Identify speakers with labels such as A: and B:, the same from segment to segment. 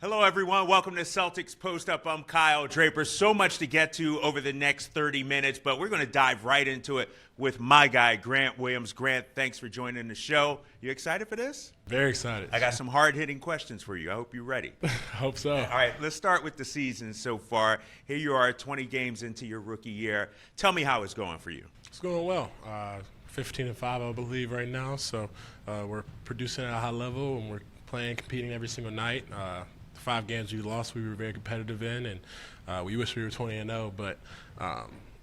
A: Hello, everyone. Welcome to Celtics Post Up. I'm Kyle Draper. So much to get to over the next 30 minutes, but we're going to dive right into it with my guy, Grant Williams. Grant, thanks for joining the show. You excited for this?
B: Very excited.
A: I got some hard-hitting questions for you. I hope you're ready.
B: Hope so.
A: All right, let's start with the season so far. Here you are, 20 games into your rookie year. Tell me how it's going for you.
B: It's going well. 15-5, I believe, right now. So we're producing at a high level, and we're competing every single night. The 5 games we lost, we were very competitive in, and we wish we were 20-0, but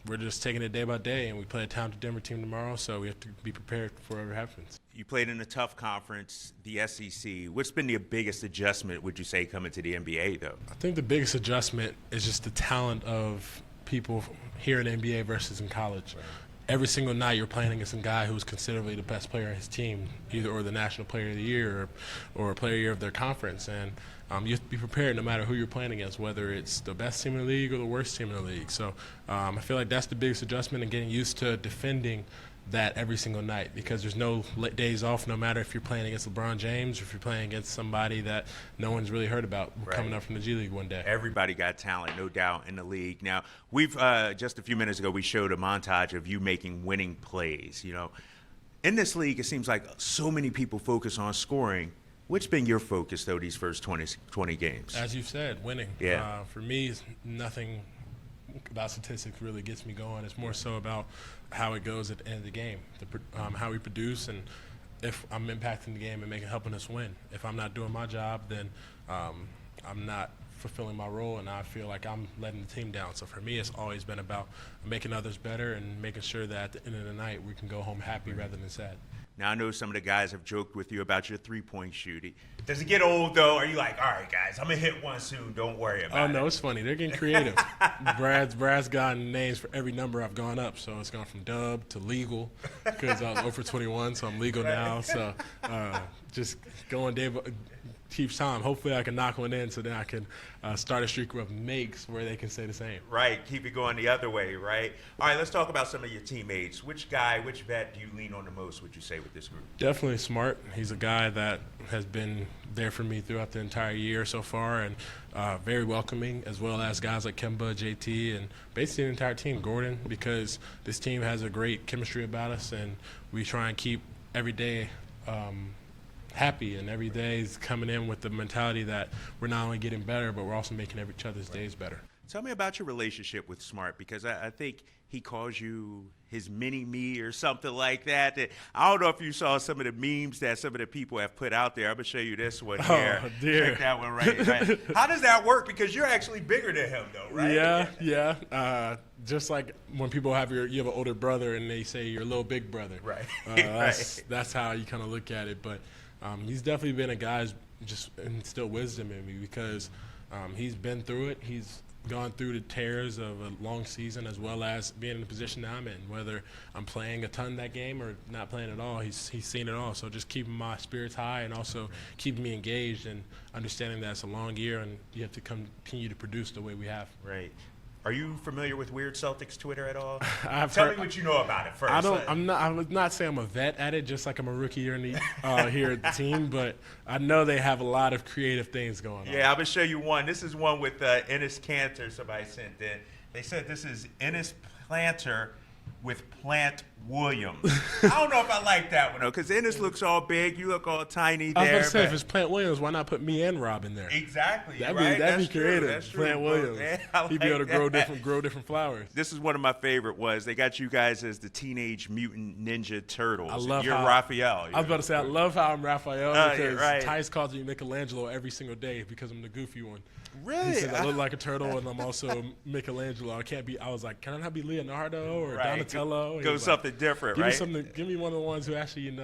B: we're just taking it day by day, and we play a talented Denver team tomorrow, so we have to be prepared for whatever happens.
A: You played in a tough conference, the SEC. What's been the biggest adjustment, would you say, coming to the NBA, though?
B: I think the biggest adjustment is just the talent of people here in the NBA versus in college. Right. Every single night you're playing against a guy who's considerably the best player in his team, or the National Player of the Year or Player of the Year of their conference. And you have to be prepared no matter who you're playing against, whether it's the best team in the league or the worst team in the league. So I feel like that's the biggest adjustment, and getting used to defending that every single night, because there's no days off, no matter if you're playing against LeBron James or if you're playing against somebody that no one's really heard about coming up from the G League one day.
A: Everybody got talent, no doubt, in the league. Now, we've just a few minutes ago, we showed a montage of you making winning plays. You know, in this league, it seems like so many people focus on scoring. What's been your focus, though, these first 20 games?
B: As you've said, winning.
A: Yeah.
B: For me, nothing about statistics really gets me going. It's more so about how it goes at the end of the game, how we produce, and if I'm impacting the game and helping us win. If I'm not doing my job, then I'm not fulfilling my role, and I feel like I'm letting the team down. So for me, it's always been about making others better and making sure that at the end of the night we can go home happy rather than sad.
A: Now, I know some of the guys have joked with you about your three-point shooting. Does it get old, though? Are you like, all right, guys, I'm going to hit one soon. Don't worry about it.
B: Oh, no, it's funny. They're getting creative. Brad's gotten names for every number I've gone up. So it's gone from dub to legal, because I was 0 for 21, so I'm legal now. So just going each time. Hopefully I can knock one in so then I can start a streak of makes where they can say the same.
A: Right. Keep it going the other way, right? All right, let's talk about some of your teammates. Which vet do you lean on the most, would you say, with this group?
B: Definitely Smart. He's a guy that has been there for me throughout the entire year so far, and very welcoming, as well as guys like Kemba, JT, and basically the entire team, Gordon, because this team has a great chemistry about us, and we try and keep every day happy, and every day is coming in with the mentality that we're not only getting better, but we're also making each other's days better.
A: Tell me about your relationship with Smart, because I think he calls you his mini-me or something like that. I don't know if you saw some of the memes that some of the people have put out there. I'm going to show you this one here.
B: Oh, dear.
A: Check that one right. How does that work? Because you're actually bigger than him, though, right?
B: Yeah. Just like when people you have an older brother and they say your little big brother.
A: Right.
B: That's how you kind of look at it. But he's definitely been a guy who's just instilled wisdom in me, because he's been through it. He's gone through the tears of a long season, as well as being in the position that I'm in. Whether I'm playing a ton that game or not playing at all, he's seen it all. So just keeping my spirits high and also keeping me engaged and understanding that it's a long year and you have to continue to produce the way we have.
A: Right. Are you familiar with Weird Celtics Twitter at all?
B: Tell
A: me what you know about it first.
B: I would not say I'm a vet at it, just like I'm a rookie here here at the team, but I know they have a lot of creative things going on.
A: Yeah, I'm going to show you one. This is one with Ennis Cantor somebody sent in. They said this is Ennis Planter with Plant Williams. I don't know if I like that one, though, because Ennis looks all big. You look all tiny there.
B: I was going to say, if it's Plant Williams, why not put me and Rob in there?
A: Exactly.
B: That'd be creative.
A: That's true.
B: Plant Williams.
A: Yeah,
B: he'd be able to grow different flowers.
A: This is one of my favorite ones. They got you guys as the Teenage Mutant Ninja Turtles.
B: I love
A: You're Raphael.
B: I was about to say, I love how I'm Raphael, because Tice calls me Michelangelo every single day because I'm the goofy one.
A: Really?
B: He says I look like a turtle, and I'm also Michelangelo. I was like, can I not be Leonardo or Donatello?
A: Go something different, right?
B: Give me one of the ones who actually,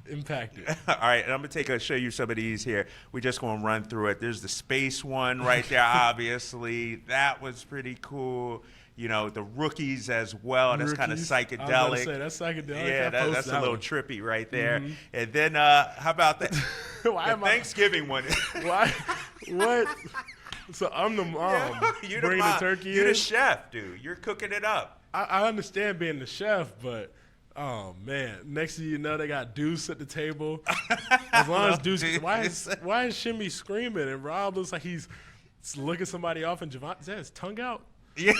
B: impacted.
A: All right, and I'm going to show you some of these here. We're just going to run through it. There's the space one right there, obviously. That was pretty cool. You know, the rookies as well. That's kind of psychedelic.
B: I was about to say, that's psychedelic.
A: Yeah, that's a little trippy right there.
B: Mm-hmm.
A: And then how about that? the Thanksgiving one.
B: Why? What? So I'm the mom.
A: You're
B: bringing
A: the mom.
B: The turkey
A: You're
B: in.
A: the chef, dude. You're cooking it up.
B: I understand being the chef, but Oh man! Next thing you know, they got Deuce at the table. As long as Deuce, why is Shimmy screaming and Rob looks like he's looking somebody off and Javon, is that his tongue out?
A: Yeah,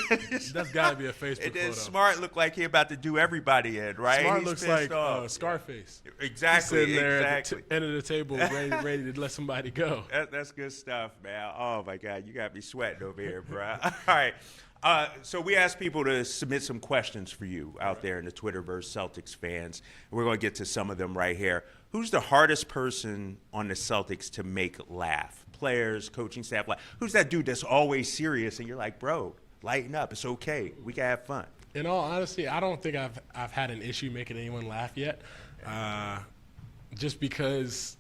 B: that's got to be a Facebook
A: and then
B: photo.
A: Smart looked like he about to do everybody in, right?
B: Smart
A: He's
B: looks like
A: Scarface.
B: Scarface.
A: Exactly.
B: He's sitting there
A: exactly.
B: at the end of the table, ready to let somebody go.
A: That's good stuff, man. Oh my God, you got me sweating over here, bro. All right. So we asked people to submit some questions for you out there in the Twitterverse, Celtics fans. We're going to get to some of them right here. Who's the hardest person on the Celtics to make laugh? Players, coaching staff, who's that dude that's always serious and you're like, bro, lighten up. It's okay. We can have fun.
B: In all honesty, I don't think I've had an issue making anyone laugh yet. Just because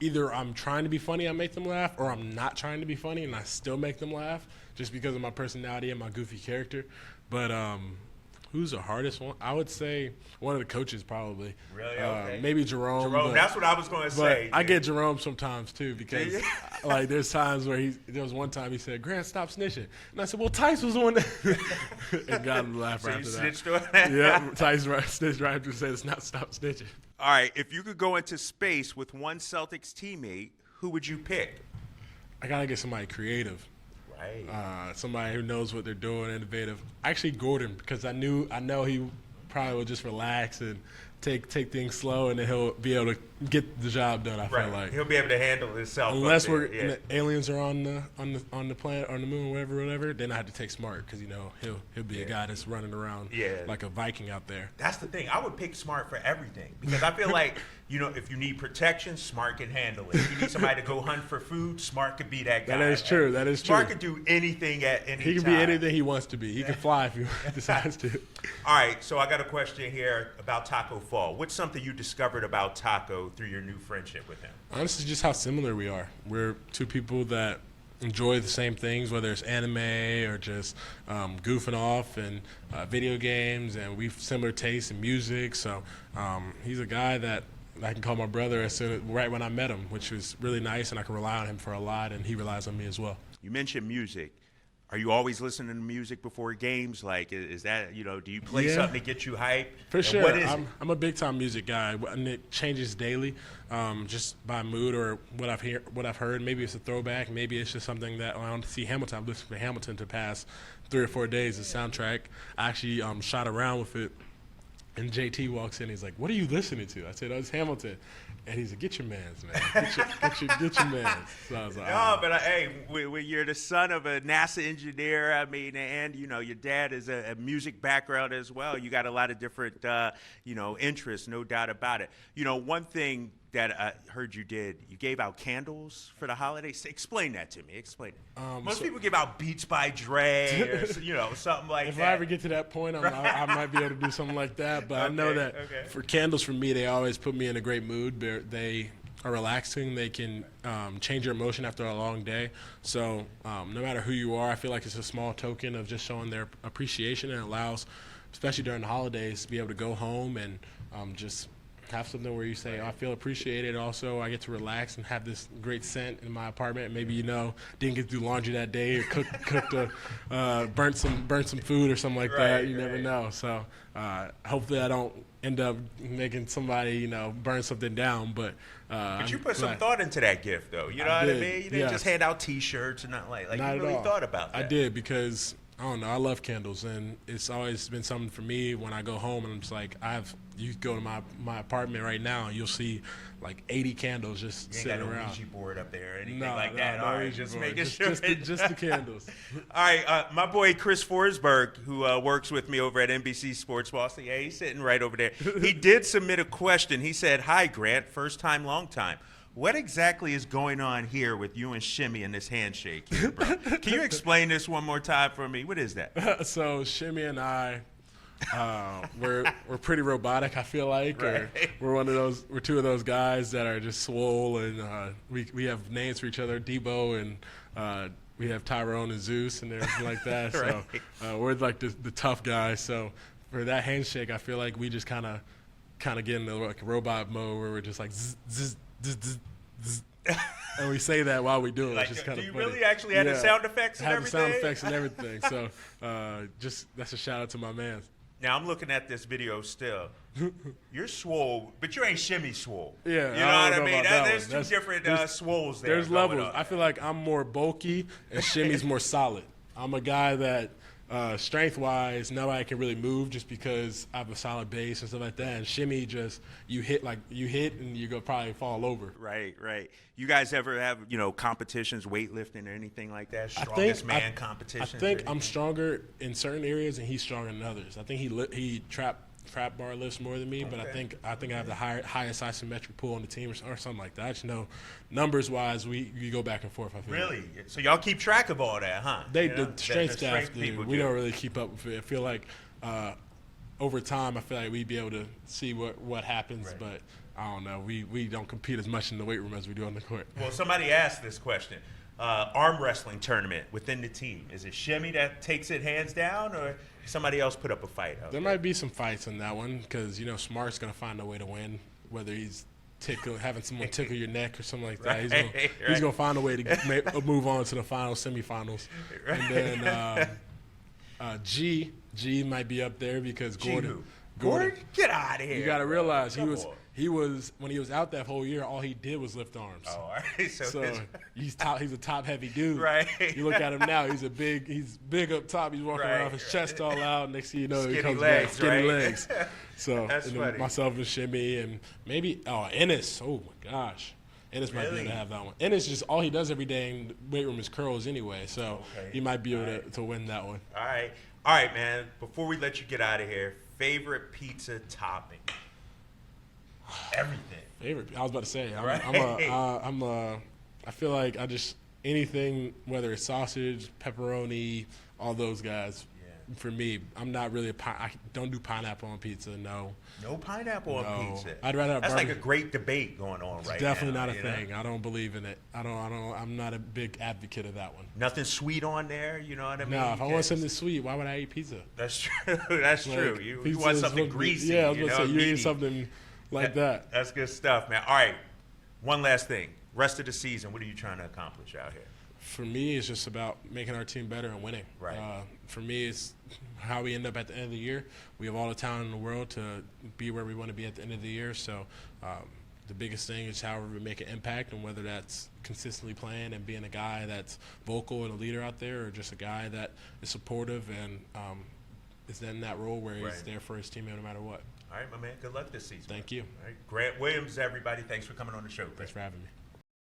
B: either I'm trying to be funny, I make them laugh, or I'm not trying to be funny and I still make them laugh just because of my personality and my goofy character. But who's the hardest one? I would say one of the coaches probably.
A: Really? Okay.
B: Maybe Jerome.
A: That's what I was going to say.
B: I get Jerome sometimes too because like there's times where there was one time he said, Grant, stop snitching. And I said, well, Tice was the one that and got him to laugh
A: so
B: after
A: you
B: that.
A: Snitched on that?
B: Yeah, Tice snitched right after he said, stop snitching.
A: All right, if you could go into space with one Celtics teammate, who would you pick?
B: I got to get somebody creative.
A: Right.
B: Somebody who knows what they're doing, innovative. Actually, Gordon, because I know he probably will just relax and take things slow, and then he'll be able to get the job done. I feel like
A: he'll be able to handle himself.
B: Unless the aliens are on the planet, on the moon, whatever. Then I have to take Smart because he'll be a guy that's running around like a Viking out there.
A: That's the thing. I would pick Smart for everything because I feel like if you need protection, Smart can handle it. If you need somebody to go hunt for food, Smart could be that guy.
B: That is true. That is true.
A: Smart could do anything at any time.
B: He can be anything he wants to be. He can fly if he decides to.
A: All right. So I got a question here about Tacko Fall. What's something you discovered about Tacko through your new friendship with him?
B: Honestly, just how similar we are. We're two people that enjoy the same things, whether it's anime or just goofing off and video games, and we've similar tastes in music. So he's a guy that I can call my brother right when I met him, which was really nice, and I can rely on him for a lot, and he relies on me as well.
A: You mentioned music. Are you always listening to music before games? Like, is that, do you play something to get you hyped?
B: For sure.
A: What is it?
B: I'm a big-time music guy, and it changes daily just by mood or what I've heard. Maybe it's a throwback. Maybe it's just something that I want to see Hamilton. I've listened to Hamilton to past 3 or 4 days, the soundtrack. I actually shot around with it, and JT walks in. He's like, what are you listening to? I said, oh, it's Hamilton. And he's like, get your mans, man. Get your mans. So I was like,
A: no, but hey, when you're the son of a NASA engineer, I mean, and your dad is a music background as well. You got a lot of different, interests, no doubt about it. One thing that I heard you did, you gave out candles for the holidays. Explain that to me. Explain it. Most people give out Beats by Dre or something like that.
B: If I ever get to that point, I might be able to do something like that. But I know that for candles, for me, they always put me in a great mood. They are relaxing. They can change your emotion after a long day. So no matter who you are, I feel like it's a small token of just showing their appreciation, and allows, especially during the holidays, to be able to go home and just have something where you say, I feel appreciated. Also, I get to relax and have this great scent in my apartment. Maybe, didn't get to do laundry that day, or burnt some food or something like that. You never know. So hopefully I don't end up making somebody, burn something down. But
A: you put some thought into that gift, though. You know what I mean? You didn't just hand out T-shirts and not like
B: not
A: you really thought about that.
B: I did, because I don't know, I love candles, and it's always been something for me when I go home, and I'm just like, you go to my apartment right now, and you'll see like 80 candles just sitting around. You ain't got no Ouija board up there or anything like that. All right, just making sure. Just the candles.
A: All right, my boy Chris Forsberg, who works with me over at NBC Sports Boston, he's sitting right over there. He did submit a question. He said, hi, Grant, first time, long time. What exactly is going on here with you and Shimmy in this handshake here, bro? Can you explain this one more time for me? What is that?
B: So Shimmy and I, we're pretty robotic, I feel like.
A: Right.
B: We're two of those guys that are just swole, and we have names for each other, Debo, and we have Tyrone and Zeus and everything like that.
A: Right.
B: So we're like the tough guys. So for that handshake, I feel like we just kind of get into like robot mode where we're just like zzz, zzz, zzz, zzz, zzz. And we say that while we do it.
A: Like,
B: it's just kind
A: do
B: of
A: you
B: funny.
A: really actually have the sound effects and everything?
B: Have the sound effects and everything. So just that's a shout out to my man.
A: Now I'm looking at this video still. You're swole, but you ain't shimmy swole.
B: Yeah,
A: you know
B: I
A: what
B: don't
A: I
B: know
A: mean.
B: about that
A: There's
B: one.
A: two different swoles there.
B: There's
A: going
B: levels.
A: on.
B: I feel like I'm more bulky and Shimmy's more solid. I'm a guy that strength-wise, nobody can really move just because I have a solid base and stuff like that. And Shimmy just you hit and you go probably fall over.
A: Right. You guys ever have competitions, weightlifting or anything like that? Strongest man competitions.
B: I think I'm stronger in certain areas and he's stronger in others. I think he trap bar lifts more than me, but I think I have the highest isometric pull on the team or something like that. I just know numbers wise we go back and forth. I feel
A: really. So y'all keep track of all that, huh?
B: The strength staff do. We don't really keep up with it. I feel like over time, I feel like we'd be able to see what happens,
A: right.
B: But I don't know. We don't compete as much in the weight room as we do on the court.
A: Well, somebody asked this question. Arm wrestling tournament within the team. Is it Shimmy that takes it hands down, or somebody else put up a fight?
B: There might be some fights in that one because Smart's going to find a way to win, whether he's having someone tickle your neck or something like that. He's going to find a way to move on to the semifinals. Right. And then G might be up there because Gordon,
A: get out of here.
B: You got to realize he was when he was out that whole year, all he did was lift arms.
A: Oh, all right. So
B: he's a top heavy dude.
A: Right.
B: You look at him now, he's big up top. He's walking around with his chest all out. Next thing you know, he comes back skinny legs. So myself and Shimmy and maybe Ennis. Oh my gosh. Ennis might be able to have that one. Ennis just all he does every day in the weight room is curls anyway, so he might be able to win that one.
A: All right, man. Before we let you get out of here, favorite pizza topping? Everything.
B: Favorite. I was about to say. I feel like anything, whether it's sausage, pepperoni, all those guys. Yeah. For me, I'm not really I don't do pineapple on pizza. No.
A: No pineapple on pizza.
B: I'd rather have
A: That's like a great debate going on right now.
B: Definitely not a thing. I don't believe in it. I'm not a big advocate of that one.
A: Nothing sweet on there. You know what I mean?
B: No. If I want something sweet, why would I eat pizza?
A: That's true. That's true. You want something greasy.
B: Yeah, I was going to say you need something like that.
A: That's good stuff, man. All right. One last thing. Rest of the season, what are you trying to accomplish out here?
B: For me, it's just about making our team better and winning.
A: Right.
B: For me, it's how we end up at the end of the year. We have all the talent in the world to be where we want to be at the end of the year. So the biggest thing is how we make an impact, and whether that's consistently playing and being a guy that's vocal and a leader out there, or just a guy that is supportive and is in that role where he's there for his teammate no matter what.
A: All right, my man. Good luck this season.
B: Thank you.
A: All right. Grant Williams, everybody. Thanks for coming on the show.
B: Thanks for having me.